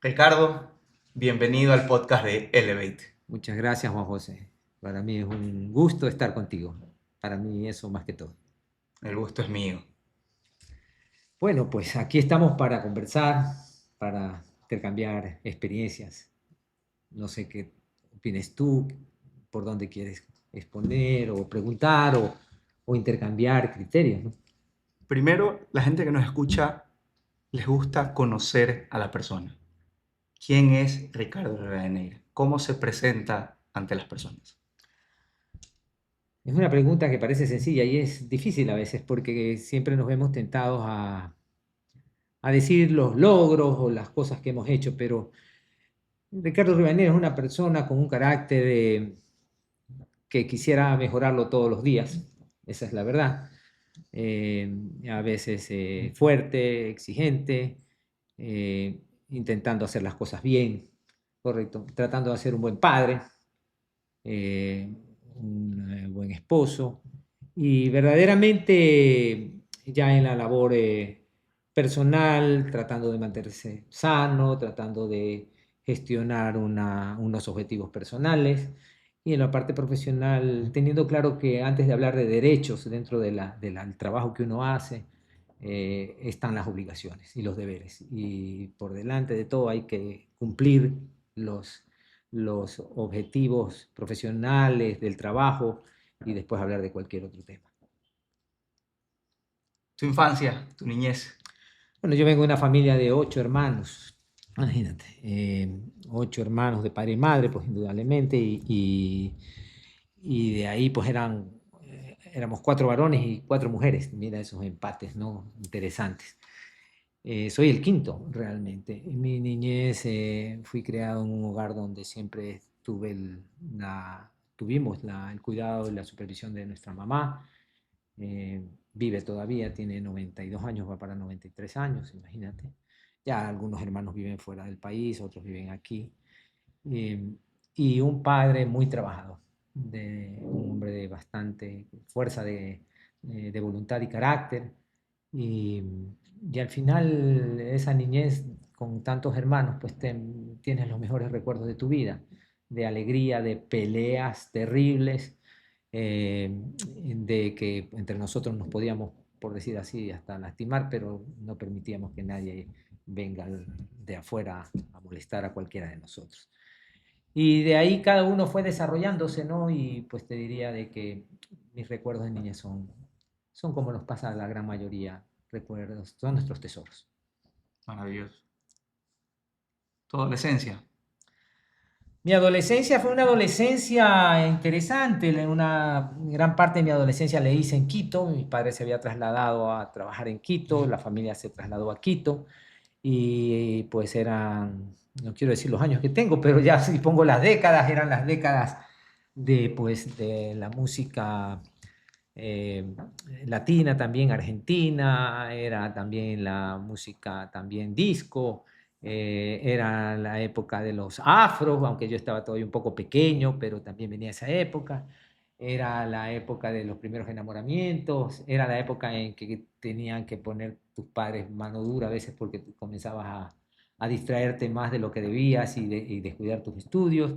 Ricardo, bienvenido al podcast de Elevate. Muchas gracias, Juan José. Para mí es un gusto estar contigo. Para mí eso más que todo. El gusto es mío. Bueno, pues aquí estamos para conversar, para intercambiar experiencias. No sé qué opinas tú, por dónde quieres exponer o preguntar o intercambiar criterios, ¿no? Primero, la gente que nos escucha les gusta conocer a la persona. ¿Quién es Ricardo Rivadeneira? ¿Cómo se presenta ante las personas? Es una pregunta que parece sencilla y es difícil a veces porque siempre nos vemos tentados a decir los logros o las cosas que hemos hecho, pero Ricardo Rivadeneira es una persona con un carácter que quisiera mejorarlo todos los días, esa es la verdad. A veces fuerte, exigente, intentando hacer las cosas bien, correcto, tratando de ser un buen padre, eh, un buen esposo y verdaderamente ya en la labor personal, tratando de mantenerse sano, tratando de gestionar unos objetivos personales y en la parte profesional, teniendo claro que antes de hablar de derechos dentro del trabajo que uno hace, están las obligaciones y los deberes. Y por delante de todo hay que cumplir los, los objetivos profesionales del trabajo y después hablar de cualquier otro tema. Tu infancia, tu niñez. Bueno, yo vengo de una familia de 8 hermanos, imagínate, 8 hermanos de padre y madre, pues indudablemente, y de ahí pues éramos 4 varones y 4 mujeres. Mira esos empates, ¿no? Interesantes. Soy el quinto realmente. En mi niñez fui criado en un hogar donde siempre tuvimos el cuidado y la supervisión de nuestra mamá. Vive todavía, tiene 92 años, va para 93 años, imagínate. Ya algunos hermanos viven fuera del país, otros viven aquí. Eh, y un padre muy trabajador, un hombre de bastante fuerza de voluntad y carácter. Y, y al final, esa niñez con tantos hermanos, pues tienes los mejores recuerdos de tu vida, de alegría, de peleas terribles, eh, de que entre nosotros nos podíamos, por decir así, hasta lastimar, pero no permitíamos que nadie venga de afuera a molestar a cualquiera de nosotros. Y de ahí cada uno fue desarrollándose, ¿no? Y pues te diría de que mis recuerdos de niñez son como nos pasa a la gran mayoría, recuerdos, son nuestros tesoros. Maravilloso. Tu adolescencia. Mi adolescencia fue una adolescencia interesante, una gran parte de mi adolescencia la hice en Quito, mi padre se había trasladado a trabajar en Quito, la familia se trasladó a Quito y pues eran, no quiero decir los años que tengo, pero ya si pongo las décadas, eran las décadas de la música eh, latina también, argentina, era también la música también disco, era la época de los afros, aunque yo estaba todavía un poco pequeño, pero también venía esa época. Era la época de los primeros enamoramientos, era la época en que tenían que poner tus padres mano dura a veces porque tú comenzabas a distraerte más de lo que debías y descuidar tus estudios.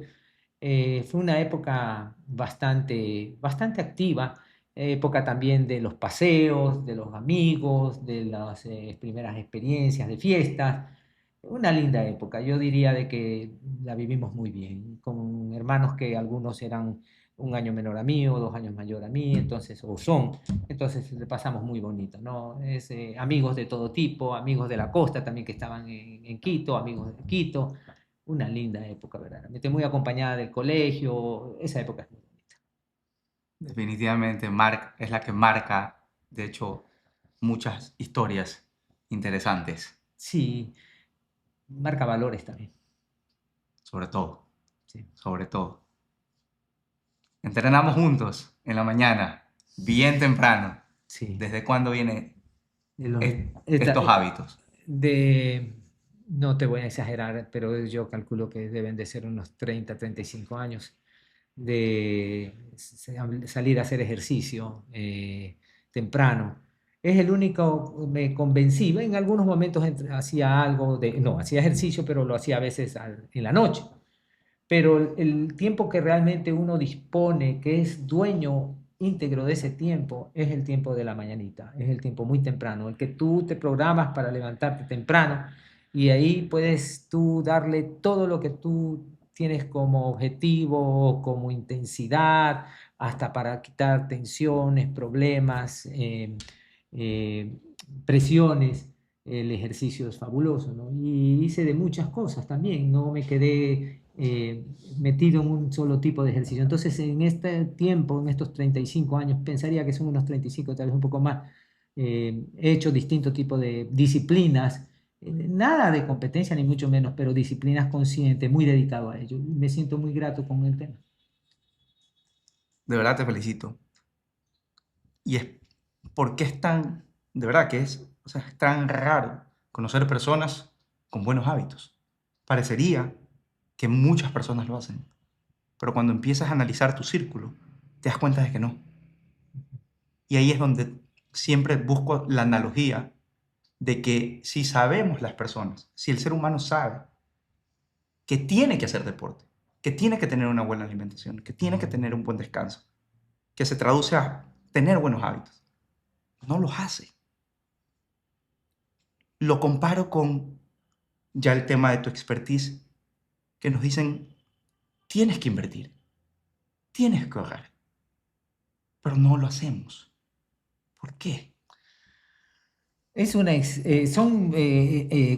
Fue una época bastante activa, época también de los paseos, de los amigos, de las primeras experiencias de fiestas. Una linda época, yo diría de que la vivimos muy bien, con hermanos que algunos eran un año menor a mí o 2 años mayor a mí, entonces, o son, entonces le pasamos muy bonito, ¿no? Amigos de todo tipo, amigos de la costa también que estaban en Quito, amigos de Quito, una linda época, verdaderamente, muy acompañada del colegio, esa época es muy bonita. Definitivamente es la que marca, de hecho, muchas historias interesantes, Sí, marca valores también, sobre todo, sí, sobre todo. Entrenamos juntos en la mañana, bien temprano. sí. ¿Desde cuándo vienen De los- esta- estos hábitos? de, no te voy a exagerar, pero yo calculo que deben de ser unos 30, 35 años de salir a hacer ejercicio temprano. Es el único, me convencí. En algunos momentos hacía algo no, hacía ejercicio, pero lo hacía a veces en la noche. Pero el tiempo que realmente uno dispone, que es dueño íntegro de ese tiempo, es el tiempo de la mañanita, es el tiempo muy temprano, el que tú te programas para levantarte temprano y ahí puedes tú darle todo lo que tú tienes como objetivo, como intensidad, hasta para quitar tensiones, problemas, eh, presiones. El ejercicio es fabuloso, ¿no? Y hice de muchas cosas también, no me quedé metido en un solo tipo de ejercicio. Entonces, en este tiempo, en estos 35 años, pensaría que son unos 35, tal vez un poco más, he hecho distintos tipos de disciplinas, nada de competencia ni mucho menos, pero disciplinas conscientes, muy dedicado a ello. Me siento muy grato con el tema. De verdad te felicito. Y es porque es tan, de verdad que es, o sea, es tan raro conocer personas con buenos hábitos. Parecería que muchas personas lo hacen, pero cuando empiezas a analizar tu círculo, te das cuenta de que no. Y ahí es donde siempre busco la analogía de que si sabemos las personas, si el ser humano sabe que tiene que hacer deporte, que tiene que tener una buena alimentación, que tiene que tener un buen descanso, que se traduce a tener buenos hábitos, no los hace. Lo comparo con ya el tema de tu expertise, que nos dicen, tienes que invertir, tienes que ahorrar, pero no lo hacemos. ¿Por qué? Son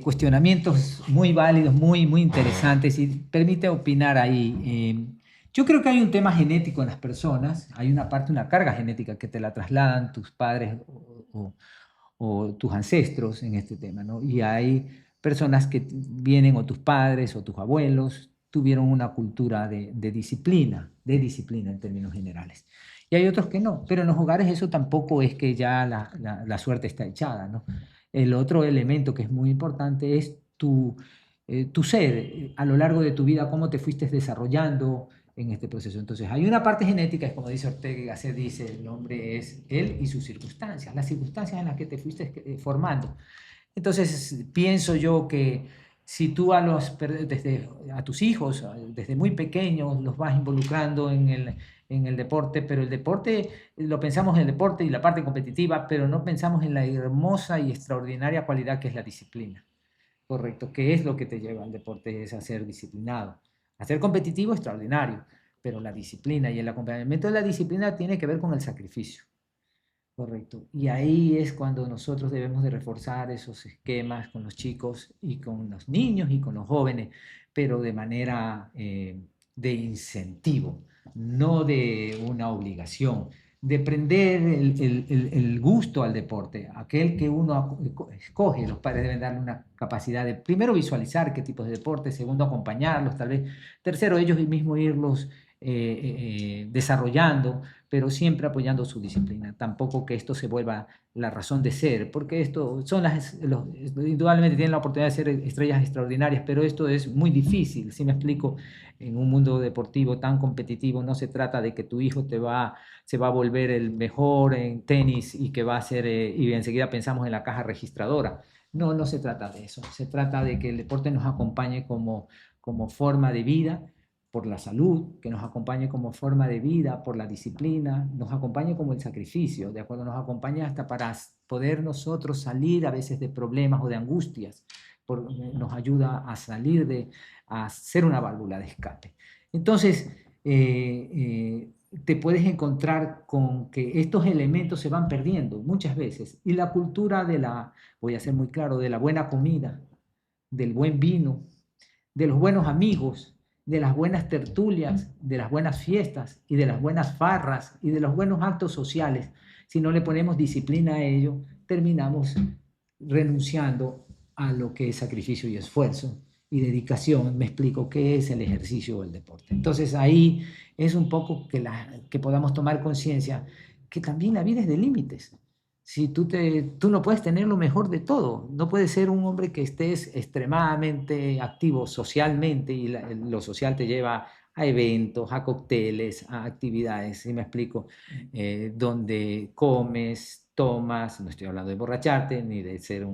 cuestionamientos muy válidos, muy, muy interesantes y permite opinar ahí. Yo creo que hay un tema genético en las personas, hay una parte, una carga genética que te la trasladan tus padres o tus ancestros en este tema, ¿no? Y hay personas que vienen, o tus padres o tus abuelos, tuvieron una cultura de disciplina en términos generales. Y hay otros que no, pero en los hogares eso tampoco es que ya la suerte está echada, ¿no? El otro elemento que es muy importante es tu ser a lo largo de tu vida, cómo te fuiste desarrollando en este proceso. Entonces, hay una parte genética, es como dice Ortega y Gasset, dice, el hombre es él y sus circunstancias, las circunstancias en las que te fuiste formando. Entonces, pienso yo que si tú desde a tus hijos, desde muy pequeños, los vas involucrando en el deporte, pero el deporte, lo pensamos en el deporte y la parte competitiva, pero no pensamos en la hermosa y extraordinaria cualidad que es la disciplina. Correcto, ¿qué es lo que te lleva al deporte? Es a ser disciplinado. A ser competitivo, extraordinario, pero la disciplina y el acompañamiento de la disciplina tiene que ver con el sacrificio. Correcto. Y ahí es cuando nosotros debemos de reforzar esos esquemas con los chicos y con los niños y con los jóvenes, pero de manera de incentivo, no de una obligación, de prender el gusto al deporte, aquel que uno escoge. Los padres deben darle una capacidad de, primero, visualizar qué tipos de deporte, segundo, acompañarlos, tal vez, tercero, ellos mismos irlos desarrollando, pero siempre apoyando su disciplina. Tampoco que esto se vuelva la razón de ser, porque esto son indudablemente tienen la oportunidad de ser estrellas extraordinarias, pero esto es muy difícil, si me explico, en un mundo deportivo tan competitivo no se trata de que tu hijo se va a volver el mejor en tenis y que va a ser, y enseguida pensamos en la caja registradora. No, no se trata de eso, se trata de que el deporte nos acompañe como forma de vida por la salud, que nos acompañe como forma de vida, por la disciplina, nos acompañe como el sacrificio, ¿de acuerdo? Nos acompaña hasta para poder nosotros salir a veces de problemas o de angustias, nos ayuda a salir a ser una válvula de escape. Entonces, te puedes encontrar con que estos elementos se van perdiendo muchas veces y la cultura voy a ser muy claro, de la buena comida, del buen vino, de los buenos amigos, de las buenas tertulias, de las buenas fiestas y de las buenas farras y de los buenos actos sociales. Si no le ponemos disciplina a ello, terminamos renunciando a lo que es sacrificio y esfuerzo y dedicación. Me explico qué es el ejercicio o el deporte. Entonces ahí es un poco que podamos tomar conciencia que también la vida es de límites. Si tú no puedes tener lo mejor de todo, no puedes ser un hombre que estés extremadamente activo socialmente y lo social te lleva a eventos, a cócteles, a actividades, si me explico, donde comes, tomas, no estoy hablando de emborracharte ni de ser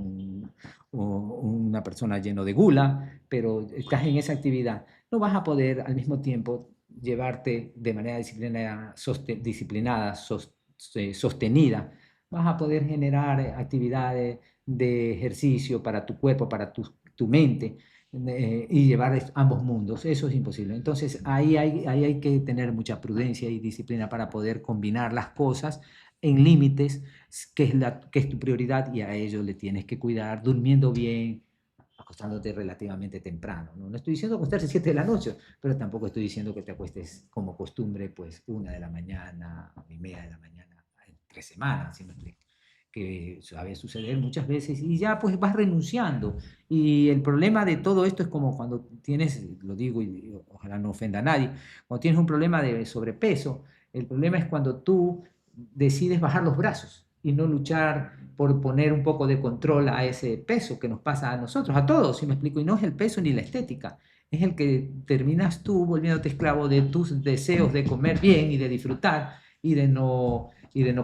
una persona lleno de gula, pero estás en esa actividad, no vas a poder al mismo tiempo llevarte de manera disciplinada, sostenida. Vas a poder generar actividades de ejercicio para tu cuerpo, para tu mente, y llevar ambos mundos. Eso es imposible. Entonces, ahí hay que tener mucha prudencia y disciplina para poder combinar las cosas en límites, que es tu prioridad, y a ello le tienes que cuidar durmiendo bien, acostándote relativamente temprano, ¿no? No estoy diciendo acostarse 7 de la noche, pero tampoco estoy diciendo que te acuestes como costumbre, pues 1 de la mañana, 1:30 de la mañana, en 3 semanas, ¿sí me explico? Que sabe suceder muchas veces y ya pues vas renunciando. Y el problema de todo esto es como cuando tienes, lo digo y ojalá no ofenda a nadie, cuando tienes un problema de sobrepeso, el problema es cuando tú decides bajar los brazos y no luchar por poner un poco de control a ese peso que nos pasa a nosotros, a todos, si me explico, y no es el peso ni la estética, es el que terminas tú volviéndote esclavo de tus deseos de comer bien y de disfrutar y de no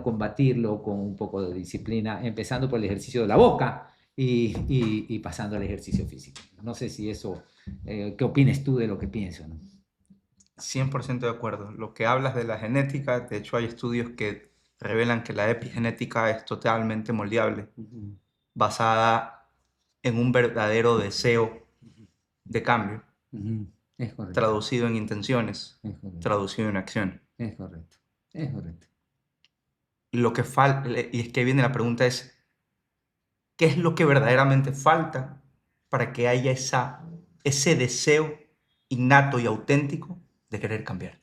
combatirlo con un poco de disciplina, empezando por el ejercicio de la boca y pasando al ejercicio físico. No sé si eso, ¿qué opines tú de lo que pienso, no? 100% de acuerdo. Lo que hablas de la genética, de hecho hay estudios que revelan que la epigenética es totalmente moldeable, basada en un verdadero deseo de cambio, Es correcto, traducido en intenciones, es correcto, traducido en acción. es correcto, es correcto. Lo que falta, y es que viene la pregunta es, ¿qué es lo que verdaderamente falta para que haya ese deseo innato y auténtico de querer cambiar?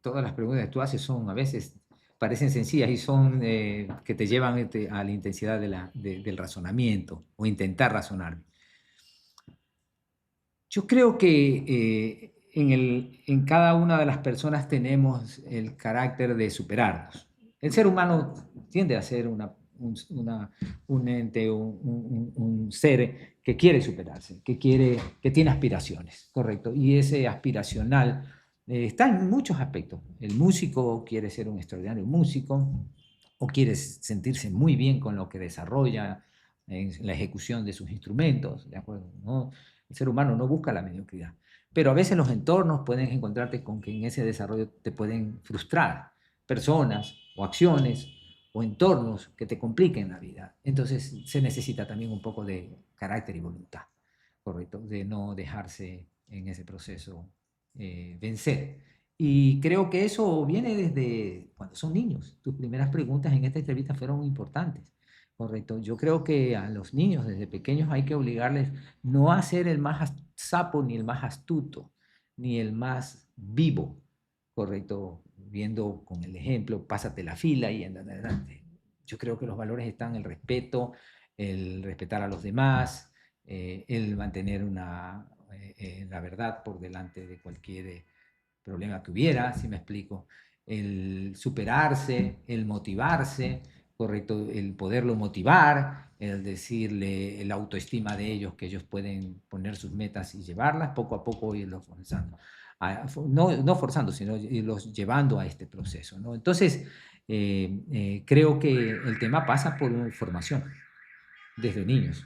Todas las preguntas que tú haces son a veces parecen sencillas y son que te llevan a la intensidad del razonamiento o intentar razonar. Yo creo que en cada una de las personas tenemos el carácter de superarnos. El ser humano tiende a ser un ente, un ser que quiere superarse, que tiene aspiraciones, correcto. Y ese aspiracional está en muchos aspectos. El músico quiere ser un extraordinario músico o quiere sentirse muy bien con lo que desarrolla en la ejecución de sus instrumentos, ¿de acuerdo? ¿No? El ser humano no busca la mediocridad, pero a veces los entornos pueden encontrarte con que en ese desarrollo te pueden frustrar personas o acciones o entornos que te compliquen la vida. Entonces se necesita también un poco de carácter y voluntad, ¿correcto? De no dejarse en ese proceso vencer. Y creo que eso viene desde cuando son niños. Tus primeras preguntas en esta entrevista fueron importantes. Correcto. Yo creo que a los niños desde pequeños hay que obligarles no a ser el más sapo, ni el más astuto, ni el más vivo. Correcto. Viendo con el ejemplo, pásate la fila y anda adelante. Yo creo que los valores están el respeto, el respetar a los demás, el mantener la verdad por delante de cualquier problema que hubiera, si me explico, el superarse, el motivarse, correcto, el poderlo motivar, el decirle la autoestima de ellos, que ellos pueden poner sus metas y llevarlas poco a poco, irlos forzando. No forzando, sino irlos llevando a este proceso, ¿no? Entonces, creo que el tema pasa por una formación desde niños.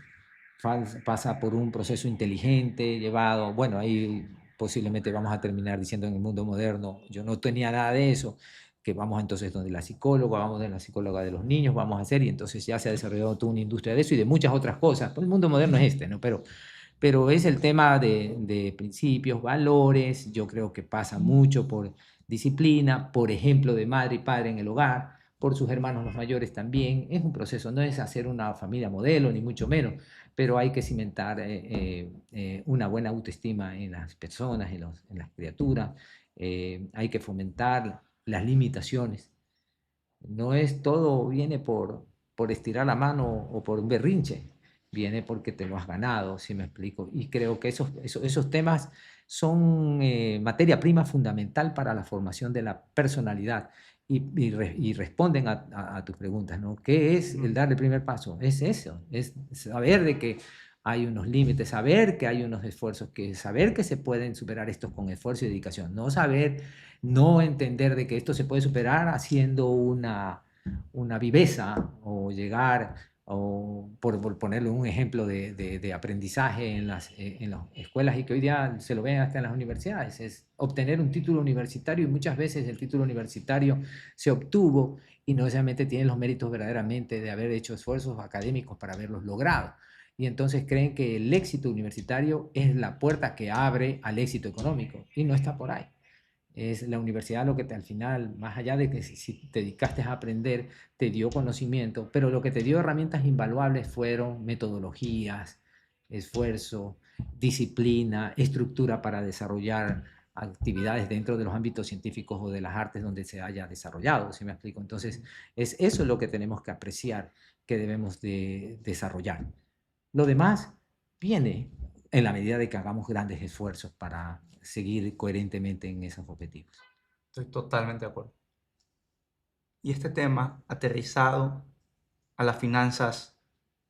Pasa por un proceso inteligente, llevado, bueno, ahí posiblemente vamos a terminar diciendo en el mundo moderno, yo no tenía nada de eso, que vamos entonces donde la psicóloga, vamos de la psicóloga de los niños, vamos a hacer, y entonces ya se ha desarrollado toda una industria de eso y de muchas otras cosas. Pues el mundo moderno es este, ¿no? Pero es el tema de principios, valores, yo creo que pasa mucho por disciplina, por ejemplo de madre y padre en el hogar, por sus hermanos los mayores también. Es un proceso, no es hacer una familia modelo, ni mucho menos, pero hay que cimentar una buena autoestima en las personas, en las criaturas. Hay que fomentar las limitaciones. No es todo viene por estirar la mano o por un berrinche, viene porque te lo has ganado, si me explico. Y creo que esos temas son materia prima fundamental para la formación de la personalidad y responden a tus preguntas, ¿no? ¿Qué es el dar el primer paso? Es eso, es saber de que hay unos límites, saber que hay unos esfuerzos, saber que se pueden superar estos con esfuerzo y dedicación, no saber no entender de que esto se puede superar haciendo una viveza o llegar, o por ponerle un ejemplo de aprendizaje en las escuelas y que hoy día se lo ven hasta en las universidades, es obtener un título universitario y muchas veces el título universitario se obtuvo y no necesariamente tienen los méritos verdaderamente de haber hecho esfuerzos académicos para haberlos logrado. Y entonces creen que el éxito universitario es la puerta que abre al éxito económico y no está por ahí. Es la universidad lo que te, al final, más allá de que si te dedicaste a aprender, te dio conocimiento, pero lo que te dio herramientas invaluables fueron metodologías, esfuerzo, disciplina, estructura para desarrollar actividades dentro de los ámbitos científicos o de las artes donde se haya desarrollado, ¿sí me explico? Entonces, es eso lo que tenemos que apreciar, que debemos de desarrollar. Lo demás viene en la medida de que hagamos grandes esfuerzos para seguir coherentemente en esos objetivos. Estoy totalmente de acuerdo. Y este tema aterrizado a las finanzas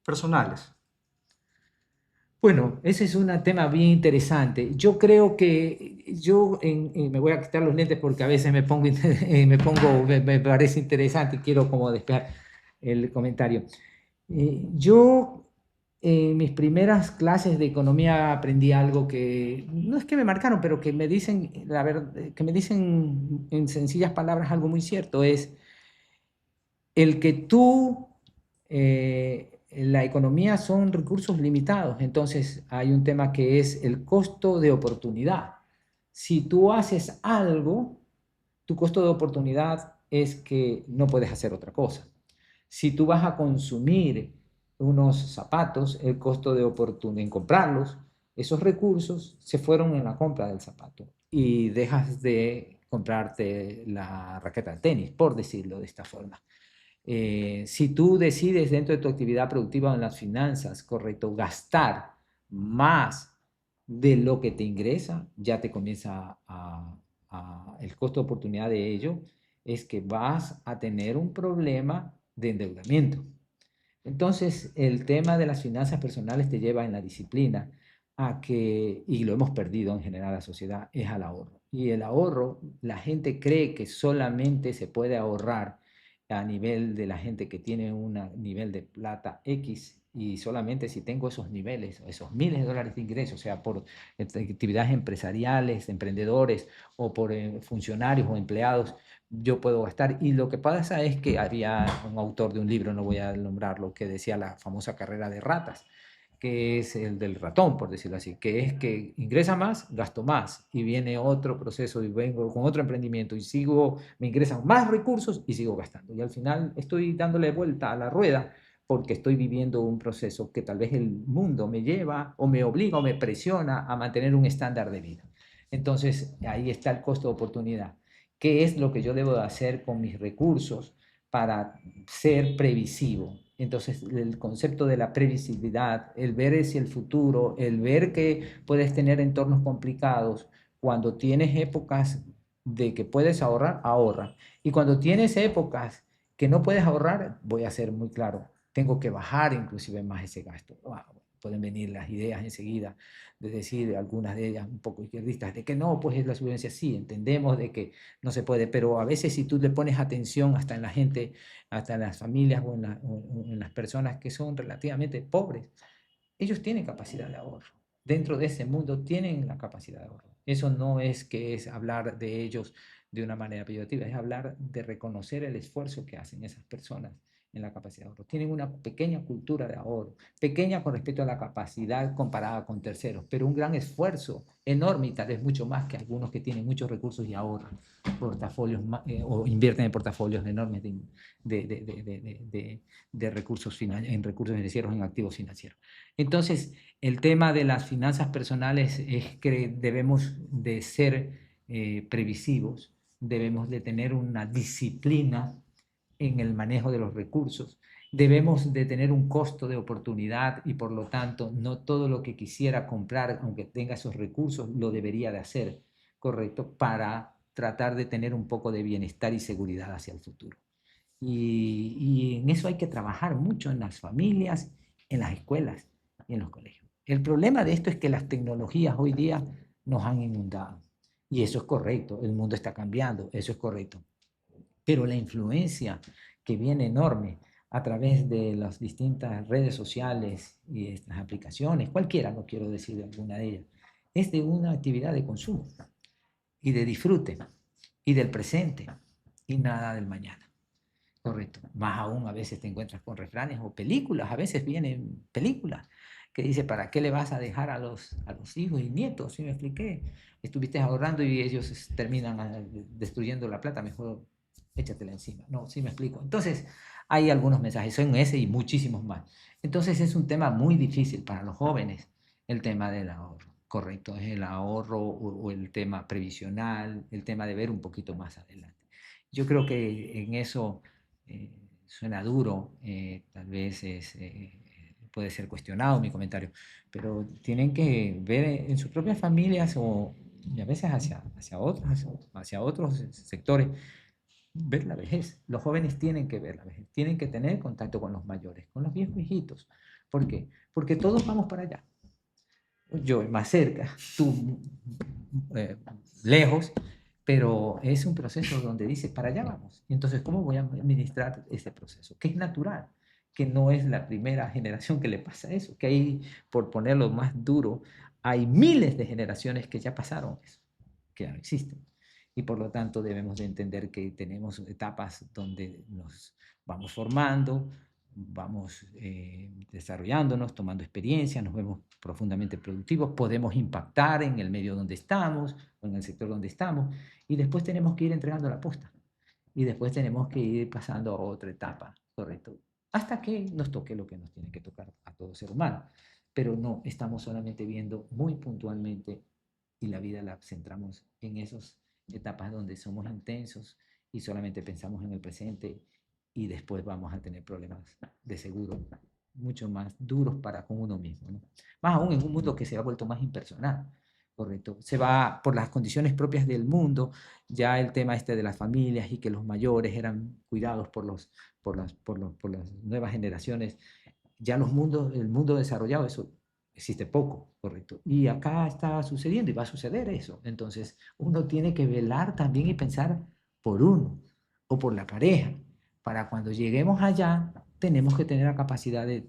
personales. Bueno, ese es un tema bien interesante. Yo creo que me voy a quitar los lentes porque a veces me parece interesante y quiero como despejar el comentario. Yo en mis primeras clases de economía aprendí algo que no es que me marcaron, pero que me dicen, la verdad, que me dicen en sencillas palabras algo muy cierto, es el que la economía son recursos limitados, entonces hay un tema que es el costo de oportunidad. Si tú haces algo, tu costo de oportunidad es que no puedes hacer otra cosa. Si tú vas a consumir unos zapatos, el costo de oportunidad en comprarlos, esos recursos se fueron en la compra del zapato y dejas de comprarte la raqueta de tenis, por decirlo de esta forma. Si tú decides dentro de tu actividad productiva o en las finanzas, correcto, gastar más de lo que te ingresa, ya te comienza el costo de oportunidad de ello, es que vas a tener un problema de endeudamiento. Entonces, el tema de las finanzas personales te lleva en la disciplina a que, y lo hemos perdido en general la sociedad, es al ahorro. Y el ahorro, la gente cree que solamente se puede ahorrar a nivel de la gente que tiene un nivel de plata X y solamente si tengo esos niveles, esos miles de dólares de ingresos, o sea, por actividades empresariales, emprendedores o por funcionarios o empleados, yo puedo gastar. Y lo que pasa es que había un autor de un libro, no voy a nombrarlo, que decía la famosa carrera de ratas, que es el del ratón, por decirlo así, que es que ingresa más, gasto más, y viene otro proceso y vengo con otro emprendimiento y sigo, me ingresan más recursos y sigo gastando. Y al final estoy dándole vuelta a la rueda porque estoy viviendo un proceso que tal vez el mundo me lleva o me obliga o me presiona a mantener un estándar de vida. Entonces, ahí está el costo de oportunidad. ¿Qué es lo que yo debo de hacer con mis recursos para ser previsivo? Entonces, el concepto de la previsibilidad, el ver hacia el futuro, el ver que puedes tener entornos complicados, cuando tienes épocas de que puedes ahorrar, ahorra. Y cuando tienes épocas que no puedes ahorrar, voy a ser muy claro, tengo que bajar inclusive más ese gasto. Wow, pueden venir las ideas enseguida de decir, algunas de ellas un poco izquierdistas, de que no, pues es la subvencia. Sí, entendemos de que no se puede, pero a veces si tú le pones atención hasta en la gente, hasta en las familias o en las personas que son relativamente pobres, ellos tienen capacidad de ahorro. Dentro de ese mundo tienen la capacidad de ahorro. Eso no es que es hablar de ellos de una manera peyorativa, es hablar de reconocer el esfuerzo que hacen esas personas en la capacidad de ahorro. Tienen una pequeña cultura de ahorro, pequeña con respecto a la capacidad comparada con terceros, pero un gran esfuerzo enorme y tal vez mucho más que algunos que tienen muchos recursos y ahorran portafolios o invierten en portafolios enormes de recursos en recursos financieros, en activos financieros. Entonces, el tema de las finanzas personales es que debemos de ser previsivos, debemos de tener una disciplina en el manejo de los recursos, debemos de tener un costo de oportunidad y por lo tanto no todo lo que quisiera comprar, aunque tenga esos recursos, lo debería de hacer, ¿correcto? Para tratar de tener un poco de bienestar y seguridad hacia el futuro. Y en eso hay que trabajar mucho en las familias, en las escuelas y en los colegios. El problema de esto es que las tecnologías hoy día nos han inundado Y eso es correcto, el mundo está cambiando, eso es correcto. Pero la influencia que viene enorme a través de las distintas redes sociales y estas aplicaciones, cualquiera, no quiero decir de alguna de ellas, es de una actividad de consumo y de disfrute y del presente y nada del mañana. Correcto. Más aún a veces te encuentras con refranes o películas, a veces vienen películas que dice, ¿para qué le vas a dejar a los hijos y nietos? ¿Sí me expliqué? Estuviste ahorrando y ellos terminan destruyendo la plata, mejor échatela encima. No, sí me explico. Entonces, hay algunos mensajes, son ese y muchísimos más. Entonces, es un tema muy difícil para los jóvenes, el tema del ahorro. Correcto, es el ahorro o el tema previsional, el tema de ver un poquito más adelante. Yo creo que en eso eh, suena duro, tal vez puede ser cuestionado mi comentario, pero tienen que ver en sus propias familias o y a veces hacia otros sectores, ver la vejez. Los jóvenes tienen que ver la vejez, tienen que tener contacto con los mayores, con los viejos viejitos. ¿Por qué? Porque todos vamos para allá. Yo más cerca, tú eh, lejos, pero es un proceso donde dices, para allá vamos. Entonces, ¿cómo voy a administrar ese proceso? Que es natural, que no es la primera generación que le pasa eso, que hay, por ponerlo más duro, hay miles de generaciones que ya pasaron eso, que ya no existen. Y por lo tanto debemos de entender que tenemos etapas donde nos vamos formando, vamos desarrollándonos, tomando experiencia, nos vemos profundamente productivos, podemos impactar en el medio donde estamos o en el sector donde estamos y después tenemos que ir entregando la posta y después tenemos que ir pasando a otra etapa, ¿correcto? Hasta que nos toque lo que nos tiene que tocar a todo ser humano. Pero no estamos solamente viendo muy puntualmente y la vida la centramos en esas etapas donde somos intensos y solamente pensamos en el presente y después vamos a tener problemas de seguro mucho más duros para con uno mismo, ¿no? Más aún en un mundo que se ha vuelto más impersonal, correcto. Se va por las condiciones propias del mundo, ya el tema este de las familias y que los mayores eran cuidados por las nuevas generaciones, ya el mundo desarrollado, eso existe poco, correcto. Y acá está sucediendo y va a suceder eso. Entonces, uno tiene que velar también y pensar por uno o por la pareja. Para cuando lleguemos allá, tenemos que tener la capacidad de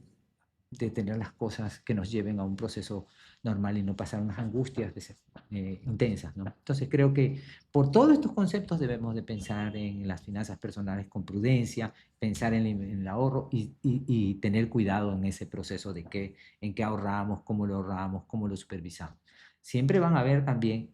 tener las cosas que nos lleven a un proceso normal y no pasar unas angustias intensas, ¿no? Entonces creo que por todos estos conceptos debemos de pensar en las finanzas personales con prudencia, pensar en el ahorro y tener cuidado en ese proceso de en qué ahorramos, cómo lo supervisamos. Siempre van a haber también,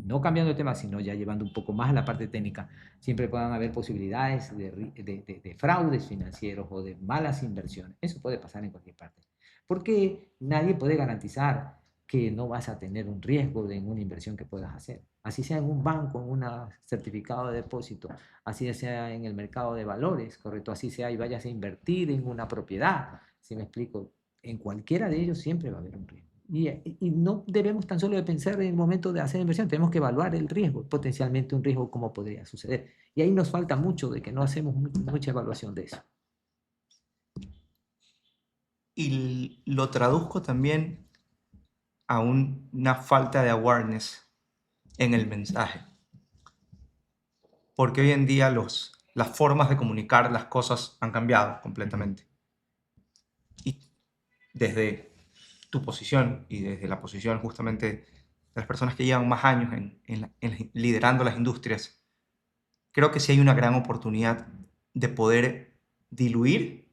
no cambiando de tema, sino ya llevando un poco más a la parte técnica, siempre puedan haber posibilidades de fraudes financieros o de malas inversiones. Eso puede pasar en cualquier parte. Porque nadie puede garantizar que no vas a tener un riesgo en una inversión que puedas hacer. Así sea en un banco, en un certificado de depósito, así sea en el mercado de valores, correcto, así sea y vayas a invertir en una propiedad, si me explico, en cualquiera de ellos siempre va a haber un riesgo. Y no debemos tan solo de pensar en el momento de hacer inversión, tenemos que evaluar el riesgo, potencialmente un riesgo, cómo podría suceder. Y ahí nos falta mucho de que no hacemos mucha evaluación de eso. Y lo traduzco también a una falta de awareness en el mensaje. Porque hoy en día las formas de comunicar las cosas han cambiado completamente. Y desde tu posición y desde la posición justamente de las personas que llevan más años liderando las industrias, creo que sí hay una gran oportunidad de poder diluir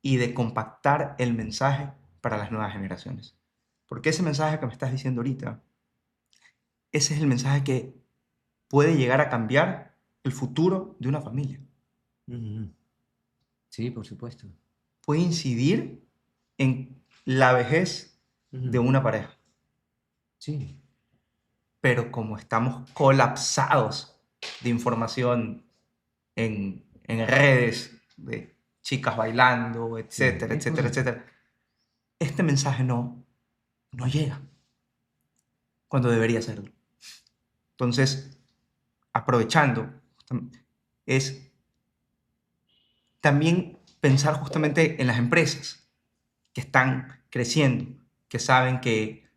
y de compactar el mensaje para las nuevas generaciones. Porque ese mensaje que me estás diciendo ahorita, ese es el mensaje que puede llegar a cambiar el futuro de una familia. Sí, por supuesto. Puede incidir en la vejez de una pareja. Sí. Pero como estamos colapsados de información en redes, de chicas bailando, Sí, etcétera, es etcétera, correcto. etcétera, este mensaje no llega cuando debería serlo. Entonces, aprovechando, es también pensar justamente en las empresas que están creciendo, que saben que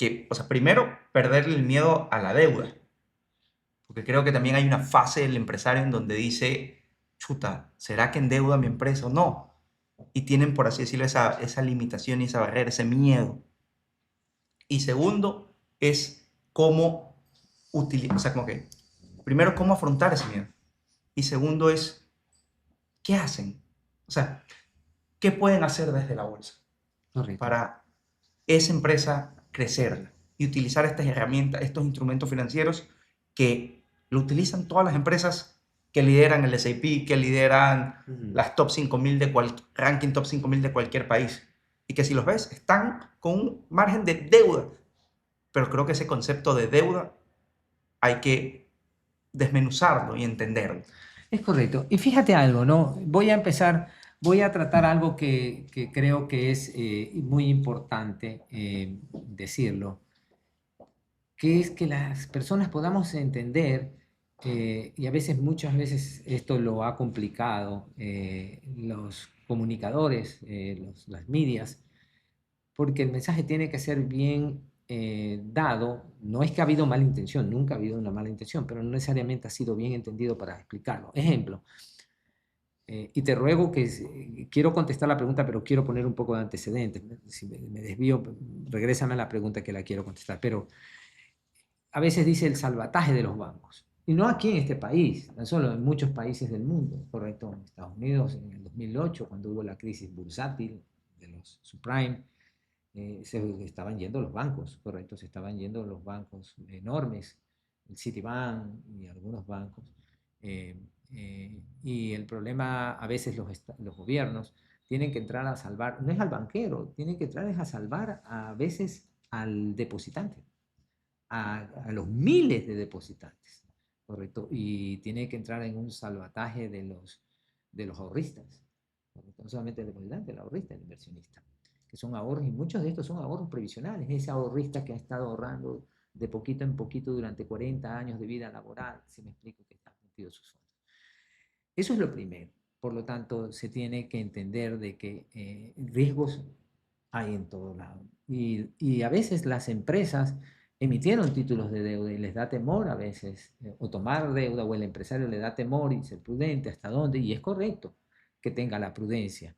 que, o sea, primero, perderle el miedo a la deuda, porque creo que también hay una fase del empresario en donde dice, chuta, ¿será que endeuda mi empresa o no? Y tienen, por así decirlo, esa limitación y esa barrera, ese miedo. Y segundo, es cómo utilizar, o sea, como que, primero, cómo afrontar ese miedo. Y segundo es, ¿qué hacen? O sea, ¿qué pueden hacer desde la bolsa Correcto. para esa empresa crecer y utilizar estas herramientas, estos instrumentos financieros que lo utilizan todas las empresas que lideran el S&P, que lideran las top 5000 de ranking top 5000 de cualquier país? Y que si los ves, están con un margen de deuda. Pero creo que ese concepto de deuda hay que desmenuzarlo y entenderlo. Es correcto. Y fíjate algo, ¿no? Voy a tratar algo que creo que es muy importante decirlo, que es que las personas podamos entender, y a veces, muchas veces esto lo ha complicado los comunicadores, las medias, porque el mensaje tiene que ser bien dado. No es que ha habido mala intención, nunca ha habido una mala intención, pero no necesariamente ha sido bien entendido para explicarlo. Ejemplo, y te ruego que, quiero contestar la pregunta, pero quiero poner un poco de antecedentes. Si me desvío, regrésame a la pregunta que la quiero contestar. Pero a veces dice el salvataje de los bancos. Y no aquí en este país, tan solo en muchos países del mundo, correcto, en Estados Unidos en el 2008, cuando hubo la crisis bursátil de los subprime, se estaban yendo los bancos, correcto, se estaban yendo los bancos enormes, el Citibank y algunos bancos. eh, y el problema, a veces los gobiernos tienen que entrar a salvar, no es al banquero, tienen que entrar a salvar a veces al depositante, a los miles de depositantes, correcto, y tiene que entrar en un salvataje de los ahorristas, correcto, no solamente el depositante, el ahorrista, el inversionista, que son ahorros, y muchos de estos son ahorros previsionales. Ese ahorrista que ha estado ahorrando de poquito en poquito durante 40 años de vida laboral, si me explico, que está metido sus fondos. Eso es lo primero. Por lo tanto, se tiene que entender de que riesgos hay en todo lado. Y a veces las empresas emitieron títulos de deuda y les da temor a veces, o tomar deuda, o el empresario le da temor y ser prudente hasta dónde, y es correcto que tenga la prudencia.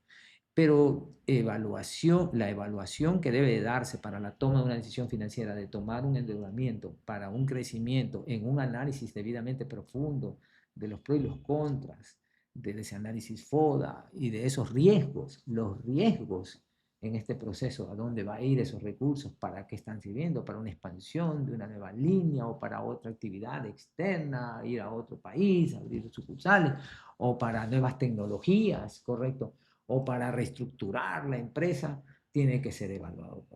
Pero la evaluación que debe darse para la toma de una decisión financiera, de tomar un endeudamiento para un crecimiento, en un análisis debidamente profundo de los pros y los contras, de ese análisis FODA y de esos riesgos, los riesgos en este proceso, a dónde va a ir esos recursos, para qué están sirviendo, para una expansión de una nueva línea o para otra actividad externa, ir a otro país, abrir sucursales, o para nuevas tecnologías, ¿correcto? O para reestructurar la empresa, tiene que ser evaluado.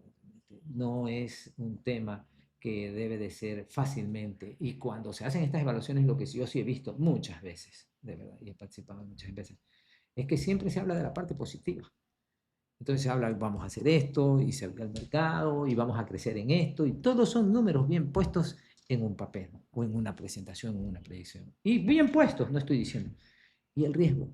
No es un tema que debe de ser fácilmente. Y cuando se hacen estas evaluaciones, lo que yo sí he visto muchas veces, de verdad, y he participado muchas veces, es que siempre se habla de la parte positiva. Entonces se habla, vamos a hacer esto, y se abre el mercado, y vamos a crecer en esto, y todos son números bien puestos en un papel, o en una presentación, o en una predicción. Y bien puestos, no estoy diciendo. Y el riesgo,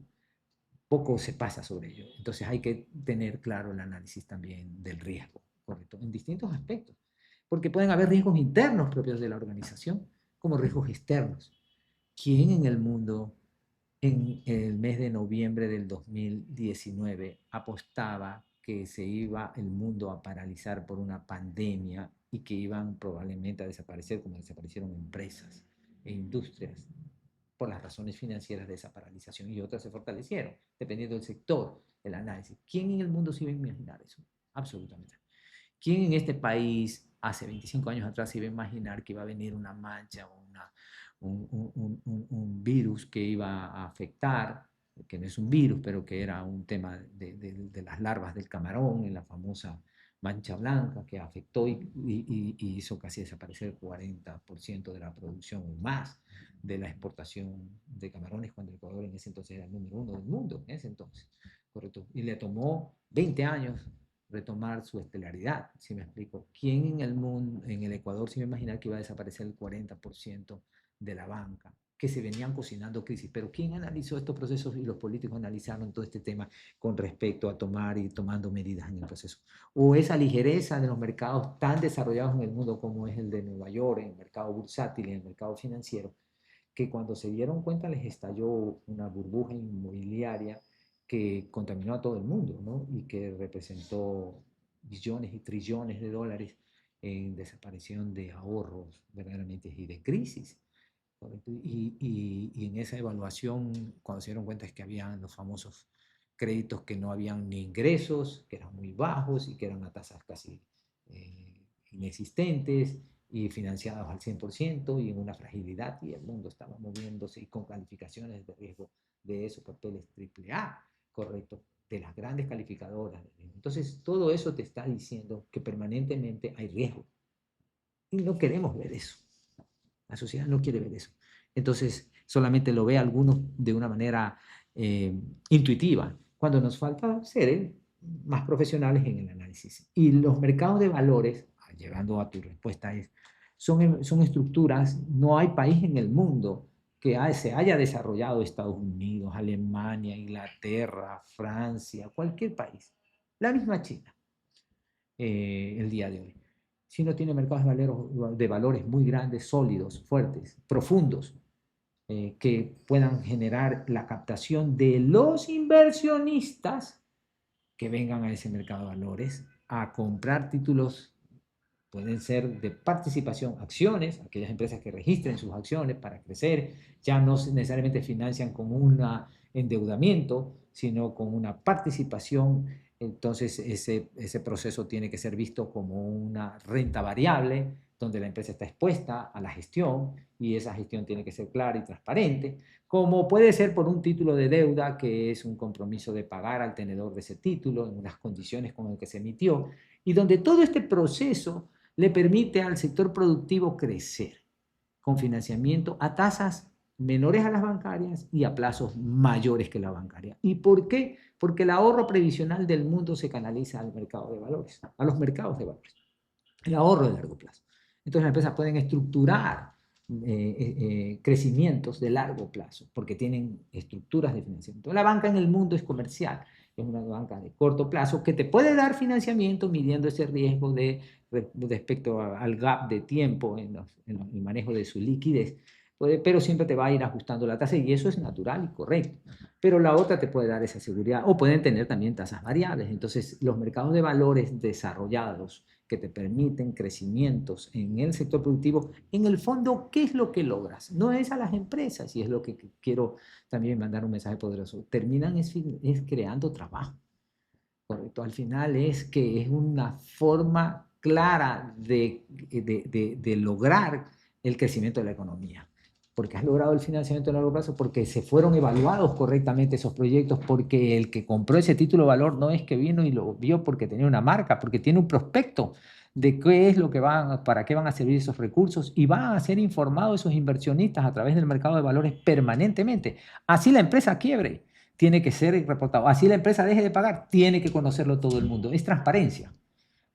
poco se pasa sobre ello. Entonces hay que tener claro el análisis también del riesgo, ¿correcto? En distintos aspectos, porque pueden haber riesgos internos propios de la organización, como riesgos externos. ¿Quién en el mundo en el mes de noviembre del 2019 apostaba que se iba el mundo a paralizar por una pandemia y que iban probablemente a desaparecer como desaparecieron empresas e industrias por las razones financieras de esa paralización, y otras se fortalecieron, dependiendo del sector, el análisis? ¿Quién en el mundo se iba a imaginar eso? Absolutamente. ¿Quién en este país hace 25 años atrás se iba a imaginar que iba a venir una mancha o un virus que iba a afectar, que no es un virus, pero que era un tema de las larvas del camarón, en la famosa mancha blanca, que afectó y hizo casi desaparecer el 40% de la producción o más de la exportación de camarones, cuando el Ecuador en ese entonces era el número uno del mundo, en ese entonces, correcto. Y le tomó 20 años retomar su estelaridad, si me explico. ¿Quién en el mundo, en el Ecuador, se iba a imaginar que iba a desaparecer el 40% de la banca? que se venían cocinando crisis. Pero ¿quién analizó estos procesos? Y los políticos analizaron todo este tema con respecto a tomar y tomando medidas en el proceso. O esa ligereza de los mercados tan desarrollados en el mundo como es el de Nueva York, en el mercado bursátil, en el mercado financiero, que cuando se dieron cuenta les estalló una burbuja inmobiliaria que contaminó a todo el mundo, ¿no? Y que representó billones y trillones de dólares en desaparición de ahorros verdaderamente y de crisis. Y en esa evaluación, cuando se dieron cuenta es que habían los famosos créditos que no habían ni ingresos, que eran muy bajos y que eran a tasas casi inexistentes y financiados al 100% y en una fragilidad, y el mundo estaba moviéndose y con calificaciones de riesgo de esos papeles AAA, correcto, de las grandes calificadoras. Entonces, todo eso te está diciendo que permanentemente hay riesgo y no queremos ver eso. La sociedad no quiere ver eso. Entonces, solamente lo ve algunos de una manera intuitiva, cuando nos falta ser más profesionales en el análisis. Y los mercados de valores, llegando a tu respuesta, son estructuras, no hay país en el mundo que se haya desarrollado, Estados Unidos, Alemania, Inglaterra, Francia, cualquier país, la misma China, el día de hoy, si no tiene mercados de valores muy grandes, sólidos, fuertes, profundos, que puedan generar la captación de los inversionistas que vengan a ese mercado de valores a comprar títulos. Pueden ser de participación, acciones, aquellas empresas que registren sus acciones para crecer, ya no necesariamente financian con un endeudamiento, sino con una participación. Entonces ese proceso tiene que ser visto como una renta variable, donde la empresa está expuesta a la gestión y esa gestión tiene que ser clara y transparente, como puede ser por un título de deuda, que es un compromiso de pagar al tenedor de ese título en unas condiciones con el que se emitió, y donde todo este proceso le permite al sector productivo crecer con financiamiento a tasas menores a las bancarias y a plazos mayores que la bancaria. ¿Y por qué? Porque el ahorro previsional del mundo se canaliza al mercado de valores, a los mercados de valores, el ahorro de largo plazo. Entonces las empresas pueden estructurar crecimientos de largo plazo porque tienen estructuras de financiamiento. La banca en el mundo es comercial, es una banca de corto plazo que te puede dar financiamiento midiendo ese riesgo respecto al gap de tiempo en el manejo de su liquidez, pero siempre te va a ir ajustando la tasa y eso es natural y correcto. Pero la otra te puede dar esa seguridad o pueden tener también tasas variables. Entonces, los mercados de valores desarrollados que te permiten crecimientos en el sector productivo, en el fondo, ¿qué es lo que logras? No es a las empresas, y es lo que quiero también mandar un mensaje poderoso. Terminan es creando trabajo, ¿correcto? Al final es que es una forma clara de lograr el crecimiento de la economía. Porque has logrado el financiamiento a largo plazo, porque se fueron evaluados correctamente esos proyectos, porque el que compró ese título de valor no es que vino y lo vio porque tenía una marca, porque tiene un prospecto de qué es lo que para qué van a servir esos recursos, y van a ser informados esos inversionistas a través del mercado de valores permanentemente. Así la empresa quiebre, tiene que ser reportado. Así la empresa deje de pagar, tiene que conocerlo todo el mundo. Es transparencia.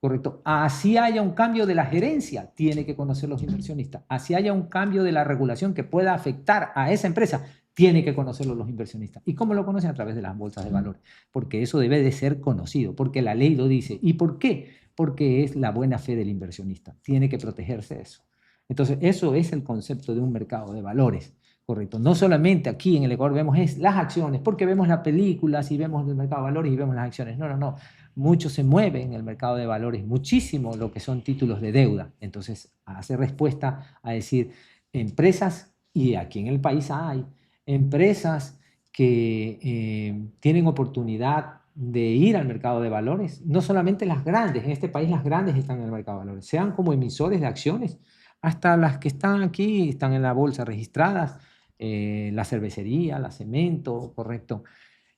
Correcto. Así haya un cambio de la gerencia, tiene que conocer los inversionistas. Así haya un cambio de la regulación que pueda afectar a esa empresa, tiene que conocerlo los inversionistas. ¿Y cómo lo conocen? A través de las bolsas de valores, porque eso debe de ser conocido, porque la ley lo dice. ¿Y por qué? Porque es la buena fe del inversionista. Tiene que protegerse de eso. Entonces, eso es el concepto de un mercado de valores. Correcto. No solamente aquí en el Ecuador vemos las acciones, porque vemos las películas y vemos el mercado de valores y vemos las acciones. No, no, no. Mucho se mueve en el mercado de valores, muchísimo lo que son títulos de deuda. Entonces, hace respuesta a decir, empresas, y aquí en el país hay empresas que tienen oportunidad de ir al mercado de valores, no solamente las grandes, en este país las grandes están en el mercado de valores, sean como emisores de acciones, hasta las que están aquí, están en la bolsa registradas, la cervecería, la cemento, correcto.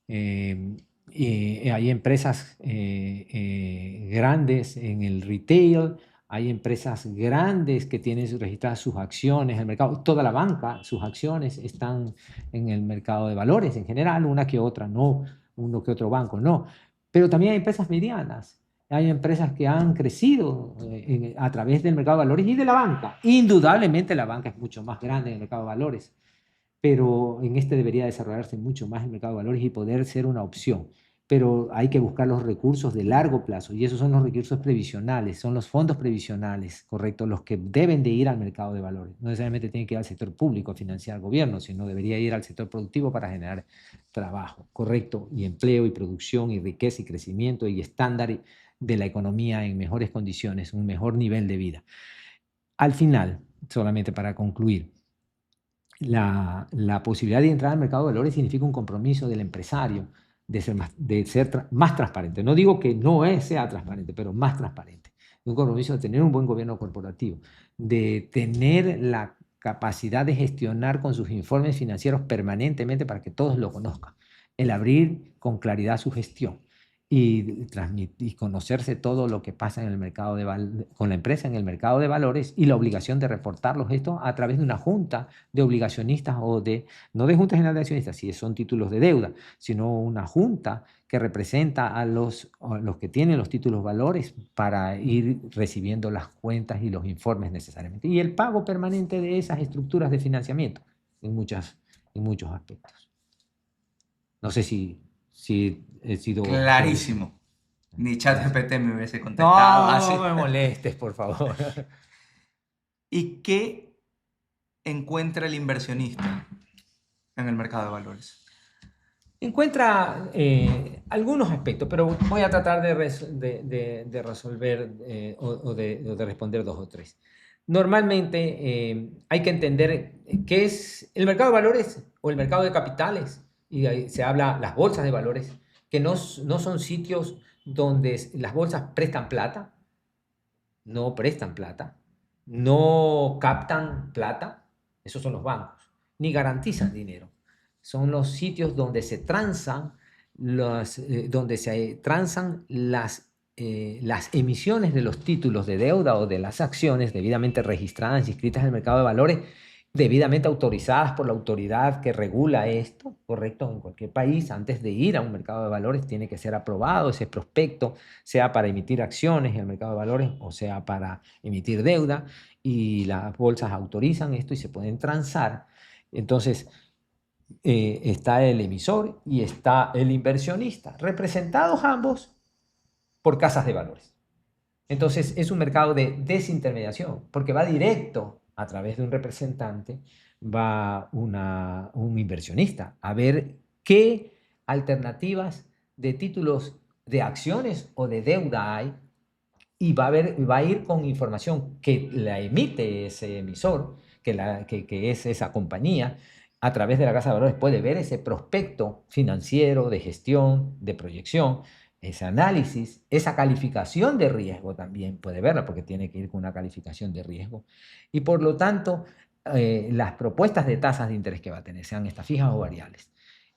Hay empresas grandes en el retail, hay empresas grandes que tienen registradas sus acciones en el mercado, toda la banca, sus acciones están en el mercado de valores en general, una que otra no, uno que otro banco no, pero también hay empresas medianas. Hay empresas que han crecido a través del mercado de valores y de la banca. Indudablemente la banca es mucho más grande en el mercado de valores. pero en este debería desarrollarse mucho más el mercado de valores y poder ser una opción. Pero hay que buscar los recursos de largo plazo y esos son los recursos previsionales, son los fondos previsionales, correcto, los que deben de ir al mercado de valores. No necesariamente tiene que ir al sector público a financiar al gobierno, sino debería ir al sector productivo para generar trabajo, correcto, y empleo y producción y riqueza y crecimiento y estándar de la economía en mejores condiciones, un mejor nivel de vida. Al final, solamente para concluir, la posibilidad de entrar al mercado de valores significa un compromiso del empresario de ser más transparente. No digo que no sea transparente, pero más transparente. Un compromiso de tener un buen gobierno corporativo, de tener la capacidad de gestionar con sus informes financieros permanentemente para que todos lo conozcan. El abrir con claridad su gestión y, y conocerse todo lo que pasa en el mercado con la empresa en el mercado de valores y la obligación de reportarlos esto a través de una junta de obligacionistas o de, no de junta general de accionistas, si son títulos de deuda, sino una junta que representa a los que tienen los títulos valores para ir recibiendo las cuentas y los informes necesariamente. Y el pago permanente de esas estructuras de financiamiento en muchos aspectos. No sé si he sido... Clarísimo. Ni ChatGPT me hubiese contestado así. No me molestes, por favor. ¿Y qué encuentra el inversionista en el mercado de valores? Encuentra algunos aspectos, pero voy a tratar de resolver o de responder dos o tres. Normalmente hay que entender qué es el mercado de valores o el mercado de capitales, y ahí se habla las bolsas de valores, que no son sitios donde las bolsas prestan plata, no prestan plata, no captan plata, esos son los bancos, ni garantizan dinero. Son los sitios donde se transan, las emisiones de los títulos de deuda o de las acciones debidamente registradas y inscritas en el mercado de valores, debidamente autorizadas por la autoridad que regula esto, correcto, en cualquier país. Antes de ir a un mercado de valores tiene que ser aprobado ese prospecto, sea para emitir acciones en el mercado de valores o sea para emitir deuda, y las bolsas autorizan esto y se pueden transar. Entonces, está el emisor y está el inversionista, representados ambos por casas de valores. Entonces es un mercado de desintermediación, porque va directo a través de un representante, va un inversionista a ver qué alternativas de títulos de acciones o de deuda hay, y va a ir con información que la emite ese emisor, que es esa compañía. A través de la casa de valores puede ver ese prospecto financiero, de gestión, de proyección, ese análisis, esa calificación de riesgo también puede verla, porque tiene que ir con una calificación de riesgo. Y por lo tanto, las propuestas de tasas de interés que va a tener, sean estas fijas o variables.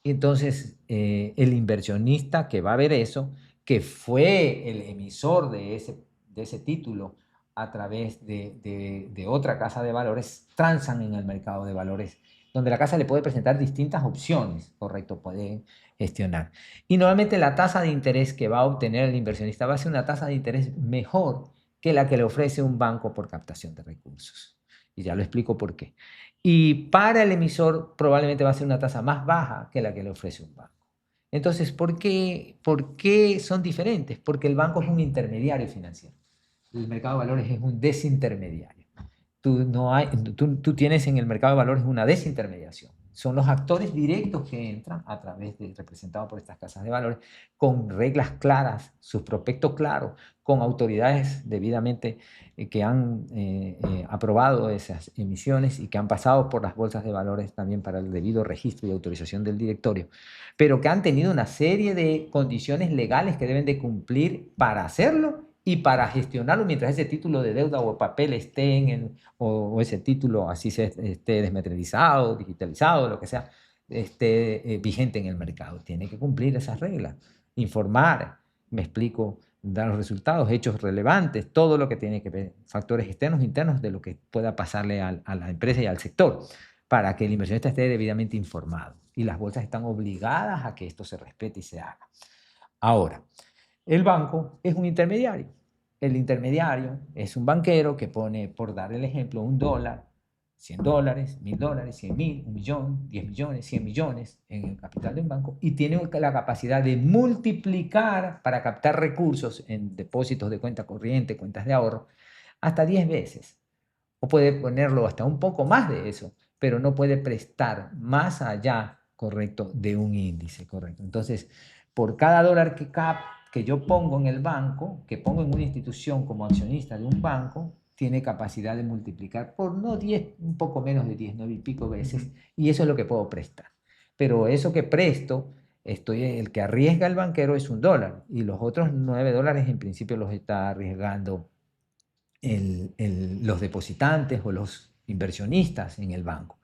Y entonces, el inversionista que va a ver eso, que fue el emisor de ese título a través de otra casa de valores, transan en el mercado de valores, donde la casa le puede presentar distintas opciones, correcto, puede gestionar. Y normalmente la tasa de interés que va a obtener el inversionista va a ser una tasa de interés mejor que la que le ofrece un banco por captación de recursos. Y ya lo explico por qué. Y para el emisor probablemente va a ser una tasa más baja que la que le ofrece un banco. Entonces, por qué son diferentes? Porque el banco es un intermediario financiero. El mercado de valores es un desintermediario. Tú tienes en el mercado de valores una desintermediación. Son los actores directos que entran a través de, representados por estas casas de valores, con reglas claras, sus prospectos claros, con autoridades debidamente que han aprobado esas emisiones y que han pasado por las bolsas de valores también para el debido registro y autorización del directorio, pero que han tenido una serie de condiciones legales que deben de cumplir para hacerlo y para gestionarlo mientras ese título de deuda o papel esté o ese título así esté desmaterializado, digitalizado, lo que sea, esté vigente en el mercado. Tiene que cumplir esas reglas, informar, me explico, dar los resultados, hechos relevantes, todo lo que tiene que ver, factores externos, internos, de lo que pueda pasarle a la empresa y al sector, para que el inversionista esté debidamente informado. Y las bolsas están obligadas a que esto se respete y se haga. Ahora, el banco es un intermediario. El intermediario es un banquero que pone, por dar el ejemplo, $1, $100, $1000, 100.000, 1.000.000, 10 millones, 100 millones en el capital de un banco y tiene la capacidad de multiplicar para captar recursos en depósitos de cuenta corriente, cuentas de ahorro, hasta 10 veces. O puede ponerlo hasta un poco más de eso, pero no puede prestar más allá, correcto, de un índice, correcto. Entonces, por cada dólar que yo pongo en el banco, que pongo en una institución como accionista de un banco, tiene capacidad de multiplicar por no 10, un poco menos de 10, 9 y pico veces, y eso es lo que puedo prestar. Pero eso que presto, el que arriesga el banquero es $1, y los otros $9 en principio los está arriesgando los depositantes o los inversionistas en el banco.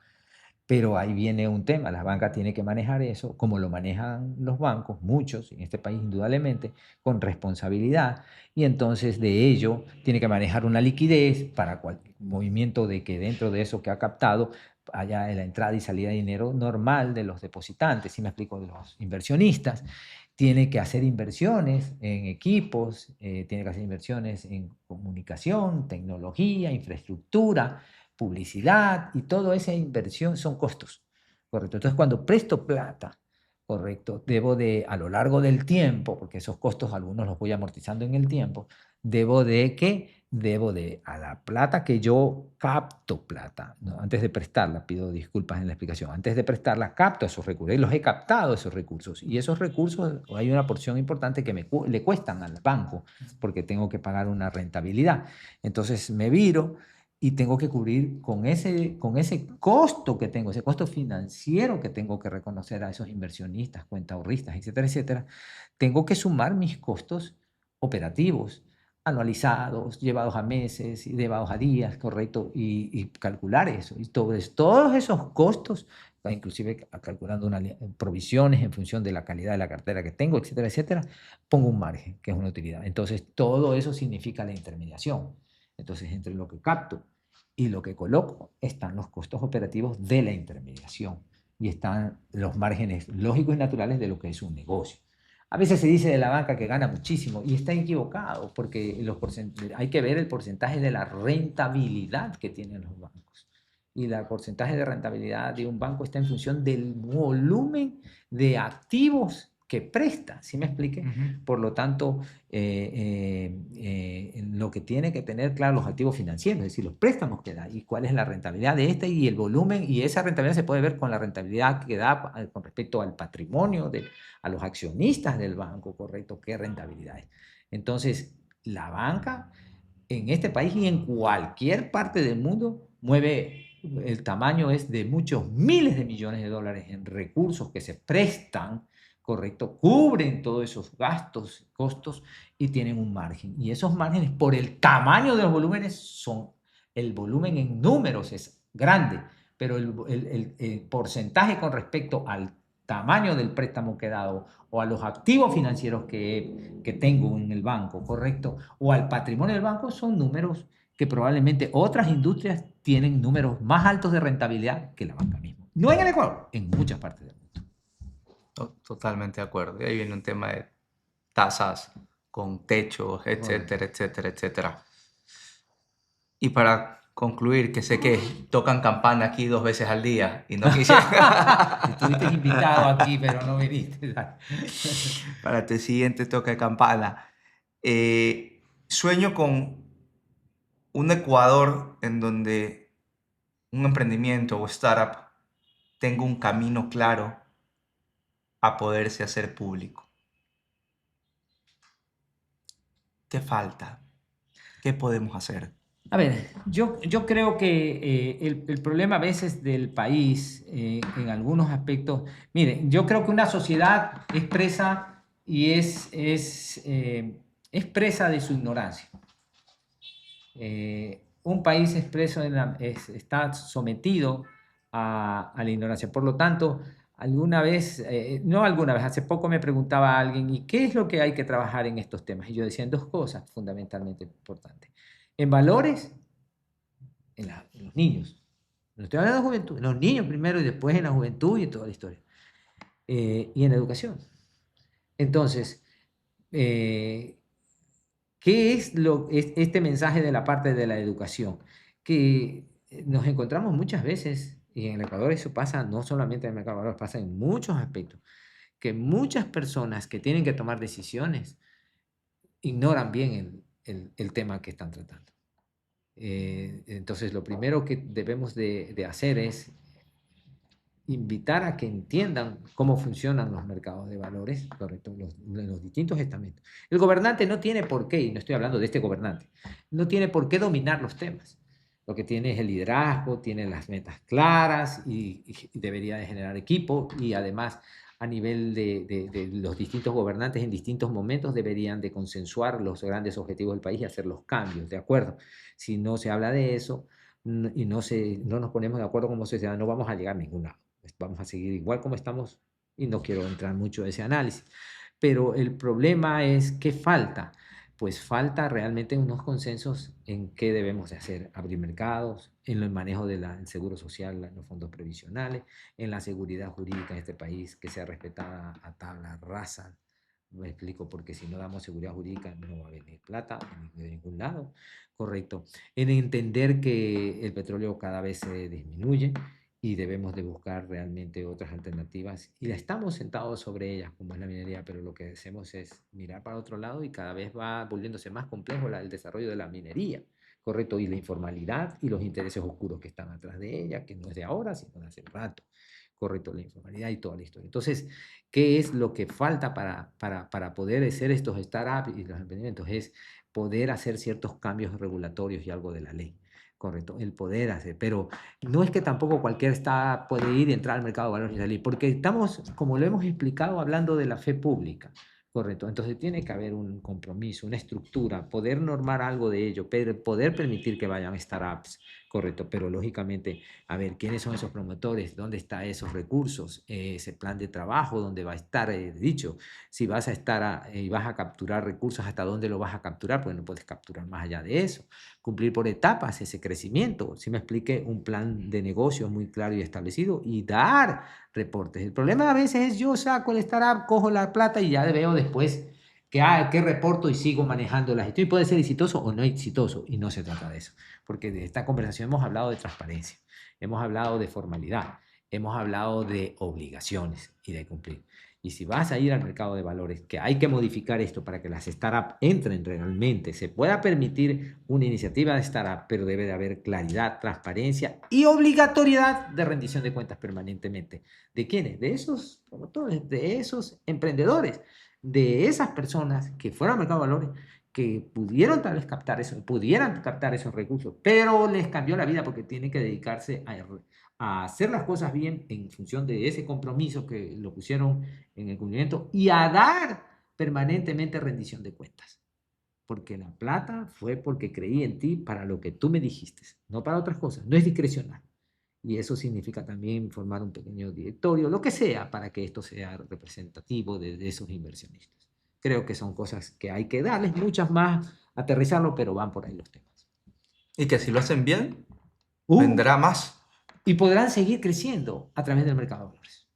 Pero ahí viene un tema, la banca tiene que manejar eso, como lo manejan los bancos, muchos en este país indudablemente, con responsabilidad, y entonces de ello tiene que manejar una liquidez para cualquier movimiento de que dentro de eso que ha captado haya la entrada y salida de dinero normal de los depositantes, si me explico, de los inversionistas. Tiene que hacer inversiones en equipos, tiene que hacer inversiones en comunicación, tecnología, infraestructura, publicidad, y toda esa inversión son costos, ¿correcto? Entonces, cuando presto plata, ¿correcto? Debo de, a lo largo del tiempo, porque esos costos algunos los voy amortizando en el tiempo, debo de que, debo de, a la plata que yo capto plata, ¿no? Antes de prestarla, pido disculpas en la explicación, antes de prestarla capto esos recursos, y los he captado esos recursos, y esos recursos hay una porción importante que le cuestan al banco, porque tengo que pagar una rentabilidad. Entonces me viro y tengo que cubrir con ese costo que tengo, ese costo financiero que tengo que reconocer a esos inversionistas, cuentaahorristas, etcétera, etcétera. Tengo que sumar mis costos operativos, anualizados, llevados a meses y llevados a días, correcto, y calcular eso. Y todos esos costos, inclusive calculando provisiones en función de la calidad de la cartera que tengo, etcétera, etcétera, pongo un margen, que es una utilidad. Entonces, todo eso significa la intermediación. Entonces, entre lo que capto y lo que coloco están los costos operativos de la intermediación y están los márgenes lógicos y naturales de lo que es un negocio. A veces se dice de la banca que gana muchísimo y está equivocado porque hay que ver el porcentaje de la rentabilidad que tienen los bancos. Y el porcentaje de rentabilidad de un banco está en función del volumen de activos que presta, ¿sí me expliqué? Por lo tanto, lo que tiene que tener claro los activos financieros, es decir, los préstamos que da y cuál es la rentabilidad de este y el volumen, y esa rentabilidad se puede ver con la rentabilidad que da con respecto al patrimonio, a los accionistas del banco, ¿correcto? ¿Qué rentabilidad es? Entonces, la banca en este país y en cualquier parte del mundo mueve, el tamaño es de muchos miles de millones de dólares en recursos que se prestan, ¿correcto? Cubren todos esos gastos, costos y tienen un margen. Y esos márgenes, por el tamaño de los volúmenes, el volumen en números es grande, pero el porcentaje con respecto al tamaño del préstamo que he dado o a los activos financieros que tengo en el banco, ¿correcto? O al patrimonio del banco son números que probablemente otras industrias tienen números más altos de rentabilidad que la banca misma. No en el Ecuador, en muchas partes del mundo. Totalmente de acuerdo. Y ahí viene un tema de tasas con techos, etcétera, etcétera, etcétera. Y para concluir, que sé que tocan campana aquí 2 veces al día y no quisiera... Estuviste invitado aquí, pero no viniste. Para tu siguiente toque de campana. Sueño con un Ecuador en donde un emprendimiento o startup tenga un camino claro a poderse hacer público. ¿Qué falta? ¿Qué podemos hacer? A ver, yo creo que el problema a veces del país, en algunos aspectos, mire, yo creo que una sociedad es presa y es presa de su ignorancia. Un país expreso está sometido a la ignorancia. Por lo tanto, no alguna vez, hace poco me preguntaba a alguien, ¿y qué es lo que hay que trabajar en estos temas? Y yo decía en dos cosas fundamentalmente importantes. En valores, en los niños. No estoy hablando de juventud, en los niños primero y después en la juventud y toda la historia. Y en la educación. Entonces, ¿qué es este mensaje de la parte de la educación? Que nos encontramos muchas veces, y en el Ecuador eso pasa no solamente en el mercado de valores, pasa en muchos aspectos, que muchas personas que tienen que tomar decisiones ignoran bien el tema que están tratando. Entonces, lo primero que debemos de hacer es invitar a que entiendan cómo funcionan los mercados de valores, correcto, los distintos estamentos. El gobernante no tiene por qué, y no estoy hablando de este gobernante, no tiene por qué dominar los temas. Lo que tiene es el liderazgo, tiene las metas claras y debería de generar equipo, y además a nivel de los distintos gobernantes en distintos momentos deberían de consensuar los grandes objetivos del país y hacer los cambios, ¿de acuerdo? Si no se habla de eso y no nos ponemos de acuerdo como sociedad, no vamos a llegar a ningún lado. Vamos a seguir igual como estamos y no quiero entrar mucho en ese análisis. Pero el problema es ¿qué falta? Pues falta realmente unos consensos en qué debemos de hacer, abrir mercados, en el manejo del seguro social, en los fondos previsionales, en la seguridad jurídica en este país, que sea respetada a tabla rasa. Me explico, porque si no damos seguridad jurídica no va a venir plata de ningún lado, correcto. En entender que el petróleo cada vez se disminuye y debemos de buscar realmente otras alternativas, y estamos sentados sobre ellas como es la minería, pero lo que hacemos es mirar para otro lado y cada vez va volviéndose más complejo el desarrollo de la minería, correcto, y la informalidad y los intereses oscuros que están atrás de ella, que no es de ahora, sino de hace rato, correcto, la informalidad y toda la historia. Entonces, ¿qué es lo que falta para poder hacer estos startups y los emprendimientos? Es poder hacer ciertos cambios regulatorios y algo de la ley. Correcto, el poder hacer, pero no es que tampoco cualquier startup puede ir y entrar al mercado de valores y salir, porque estamos, como lo hemos explicado, hablando de la fe pública, correcto. Entonces tiene que haber un compromiso, una estructura, poder normar algo de ello, poder permitir que vayan startups, correcto, pero lógicamente, a ver, ¿quiénes son esos promotores? ¿Dónde están esos recursos? Ese plan de trabajo, ¿dónde va a estar dicho? Si vas a estar y vas a capturar recursos, ¿hasta dónde lo vas a capturar? Pues no puedes capturar más allá de eso. Cumplir por etapas ese crecimiento, si me explique, un plan de negocios muy claro y establecido y dar reportes. El problema a veces es yo saco el startup, cojo la plata y ya veo después qué reporto y sigo manejando la gestión. Y puede ser exitoso o no exitoso, y no se trata de eso, porque de esta conversación hemos hablado de transparencia, hemos hablado de formalidad, hemos hablado de obligaciones y de cumplir. Y si vas a ir al mercado de valores, que hay que modificar esto para que las startups entren realmente, se pueda permitir una iniciativa de startup, pero debe de haber claridad, transparencia y obligatoriedad de rendición de cuentas permanentemente. ¿De quiénes? De esos promotores, de esos emprendedores, de esas personas que fueron al mercado de valores, que pudieron tal vez captar eso, pudieran captar esos recursos, pero les cambió la vida porque tienen que dedicarse a hacer las cosas bien en función de ese compromiso que lo pusieron en el cumplimiento y a dar permanentemente rendición de cuentas. Porque la plata fue porque creí en ti para lo que tú me dijiste, no para otras cosas, no es discrecional. Y eso significa también formar un pequeño directorio, lo que sea, para que esto sea representativo de esos inversionistas. Creo que son cosas que hay que darles, muchas más, aterrizarlo, pero van por ahí los temas. Y que si lo hacen bien, vendrá más. Y podrán seguir creciendo a través del mercado de valores.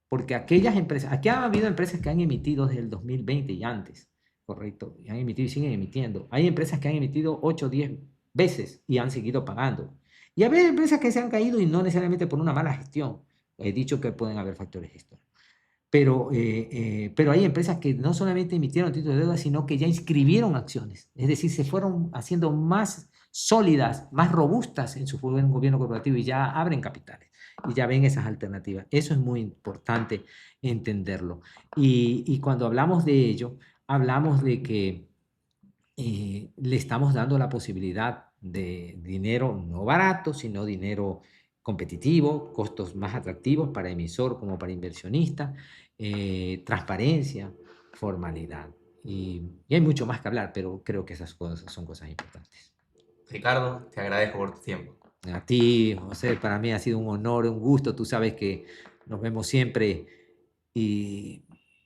Porque aquellas empresas, aquí ha habido empresas que han emitido desde el 2020 y antes, correcto, y han emitido y siguen emitiendo. Hay empresas que han emitido 8 o 10 veces y han seguido pagando. Y hay empresas que se han caído y no necesariamente por una mala gestión. He dicho que pueden haber factores externos. Pero hay empresas que no solamente emitieron títulos de deuda, sino que ya inscribieron acciones. Es decir, se fueron haciendo más sólidas, más robustas en su gobierno corporativo y ya abren capitales y ya ven esas alternativas. Eso es muy importante entenderlo. Y cuando hablamos de ello, hablamos de que le estamos dando la posibilidad de dinero no barato, sino dinero competitivo, costos más atractivos para emisor como para inversionista, transparencia, formalidad. Y hay mucho más que hablar, pero creo que esas cosas son cosas importantes. Ricardo, te agradezco por tu tiempo. A ti, José, para mí ha sido un honor, un gusto. Tú sabes que nos vemos siempre y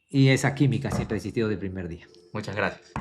esa química siempre ha existido del primer día. Muchas gracias.